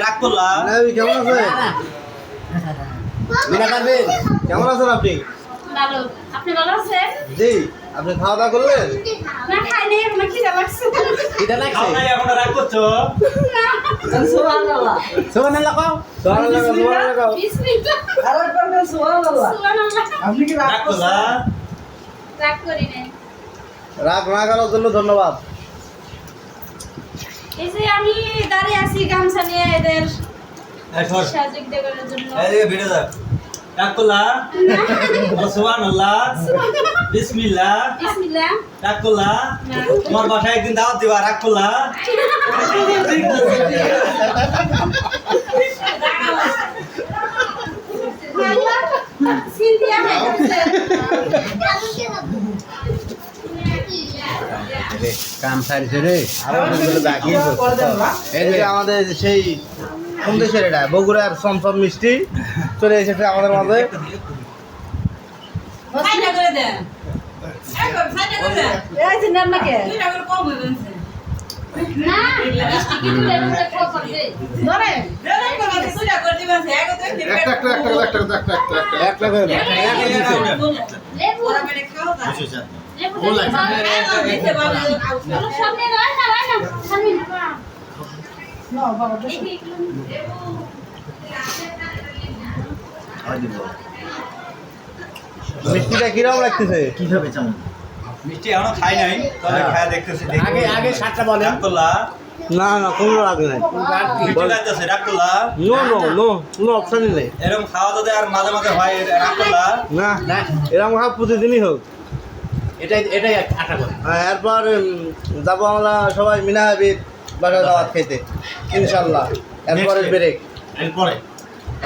রাগ করলাম। কেমন আছেন? মিনা পারবেন, কেমন আছেন আপনি? ভালো। আপনি ভালো আছেন? জি, আপনি খাওয়া দাওয়া করলেন? না খাইনি, এখন খিদা লাগছে। খিদা লাগছে? খাও নাই এখন রাগ করছো? না। সুবহানাল্লাহ। সুবহানাল্লাহ কও। সুবহানাল্লাহ কও। বিসমিল্লাহ। আরে করবেন সুবহানাল্লাহ। সুবহানাল্লাহ। আপনি কি রাগ রাগ করছেন? করলাম। রাগ করি নাই। রাগ না করার জন্য ধন্যবাদ। এই যে আমি দাঁড়িয়ে আছি গামছা নিয়ে এদের এই সর। সাহায্য করার জন্য। এই যে ভিড়ে যা। রাগ করলাম। সুবহানাল্লাহ। বিসমিল্লাহ। বিসমিল্লাহ। রাগ করলাম। না। তোমার বাসায় একদিন দাওয়াত দিবা, রাগ করলাম। সিনথিয়া খাইতেছে। কাম সারিছে রে, আরো অনেকগুলো বাকি আছে। করে দেন না? এই যে আমাদের সেই কোন দেশের এটা বগুড়ার সমসম মিষ্টি চলে এসেছে আমাদের মাঝে। ফাইনা করে দেন একবার ফাইনা করে দেন এই যে নেন না কে? 2 টাকা করে কম হইবেন না, মিষ্টি কি তুলে তুলে খাওয়া করবে। ধরে দেন করে 2 টাকা করে দিবেন এক তো একটা করে লেবু, ওরা মেরে খাও না লেবু বল দিতে লাগছে। পারবে। দিতে পারবে চলো সামনে রায় না সামনে না। না বাবা বসে। এই যে মিষ্টিটা কিরকম লাগতেছে? কিভাবে চামচ? মিষ্টি এখনো খাই নাই, তবে খায়া দেখতেছি। দেখি। আগে সাতটা বলেন। রাগ করলাম। না না কোনো রাগ নাই। মিষ্টি লাগতেছে, রাগ করলাম। নো কোনো অপশনই নেই। এরকম খাওয়া যদি আর মাঝে মাঝে হয়, রাগ করলাম। না এরকম খাওয়া প্রতিদিনই হোক। এটাই আশা করি। এরপর যাবো আমরা সবাই মিনা হাবিব বাসায় দাওয়াত খেতে ইনশাল্লাহ। এরপরে ব্রেক,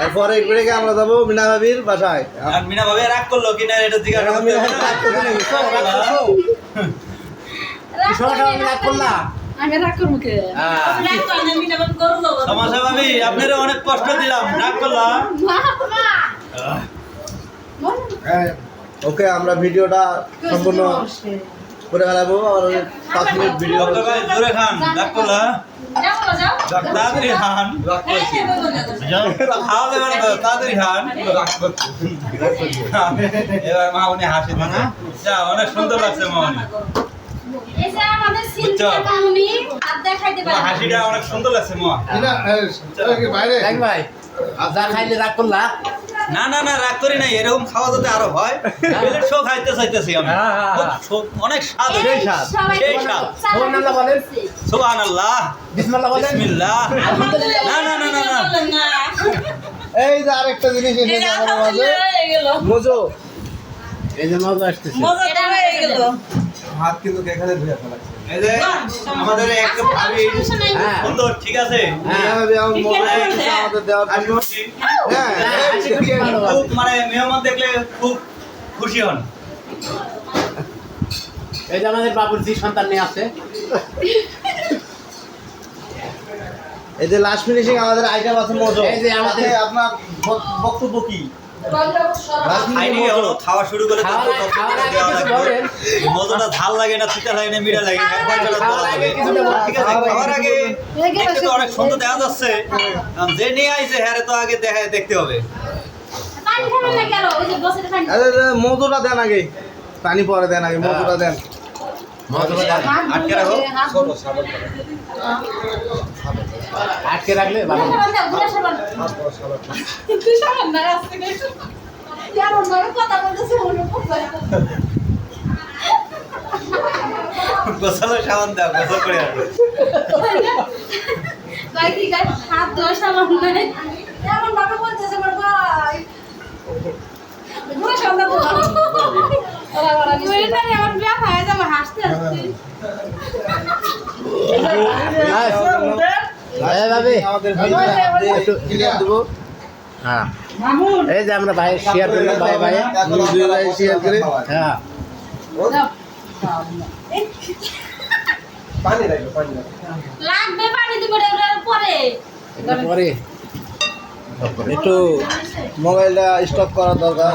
এরপরে ব্রেকে আমরা যাবো মিনা হাবির বাসায়। আর মিনা ভাবে রাগ করলো কিনা এটা জিজ্ঞাসা করতে হবে না? রাগ করলা? আমি রাগ করব কে? রাগ করে না মিটা বন্ধ করে দাও সমস্যা ভাবি, আপনারা অনেক কষ্ট দিলাম, রাগ করলাম। ওকে, আমরা ভিডিওটা সম্পূর্ণ করে ফেলাবো। আর 5 মিনিট ভিডিও ডক্টর ভাই জোরে খান, রাগ করলাম। যাও যাও। তাড়াতাড়ি খান। খাওয়া যাবে না তো, তাড়াতাড়ি খান। এবার মামনি হাসি দিন। যা, অনেক সুন্দর লাগছে মামনি। এই যে আমাদের সিনথিয়া মামুনি হাত দেখাইতে তোমার পারে। হাসিটা অনেক সুন্দর লাগছে মা। ভাই যা খাইলে রাগ করলা? না না না, রাগ করি নাই। এরকম খাওয়া যদি আরো হয়, প্লেট শো খাইতে চাইতেছি আমি। অনেক স্বাদ, এই সেই স্বাদ, সবাই সেই স্বাদ। সুবহানাল্লাহ বলেন। সুবহানাল্লাহ, বিসমিল্লাহ বলেন। বিসমিল্লাহ। না না না না না, বলেন না এই যে আরেকটা জিনিস এসেছে এটা আমাদের মাঝে, হয়ে গেল মজো। এই যে মজা আসতেছে। মজা হয়ে গেল হাত কিন্তু এখানে ধুয়ে ফেলাচ্ছে। এই যে আমাদের একটা ভাবি সুন্দর, ঠিক আছে। আমাদের দেওয়ার জন্য হ্যাঁ, খুব মানে মেহমান দেখলে খুব খুশি হন। এই যে আমাদের বাবুর জি সন্তান নিয়ে আছে। এই যে লাস্ট ফিনিশিং আমাদের আইটেম আছে মজো। এই যে আমাদের- আপনার বক্তব্য কি? খাইনি হলো, খাওয়া শুরু করে খাওয়ার আগে কিছু বলেন। মজুটা ঝাল লাগে না, তিতা লাগে না, মিঠা লাগে না, খাওয়ার আগে কিছু বলেন। ঠিক আছে। খাওয়ার আগে দেখতে তো অনেক সুন্দর দেখা যাচ্ছে। যে নিয়ে আইছে হ্যাঁ তো আগে দেখতে হবে। পানি খাবেন না কেন? ওই যে বসে পানি। আরে মজুটা দেন আগে, পানি পরে দেন আগে, মজুটা দেন। আটকে রাখো। আটকে রাখলে ভালো। ঘুরে সবান। তুই সবান না আসতে গেছ। যেমন ধরো কথা বলতেছে মনে পড়ছে। গোসল সাবান দাও, গোসল করে আসো। গাই কি গাই হাত ধোয়া সাবান নাই। যেমন ভাবে বলতেছে আমার ভাই। ঘুরে সবান দাও। তুই না আমার বিয়া হয়ে যাবে হাসতে হাসতে। আমাদের একটু ক্লিয়ার দেবো। হ্যাঁ, এই যে আমরা ভাই শেয়ার করলাম, ভাই ভাই। দুই ভাই শেয়ার করে। হ্যাঁ, লাগবে পানি দিব রে পরে। এটা পরে একটু মোবাইলটা স্টপ করার দরকার।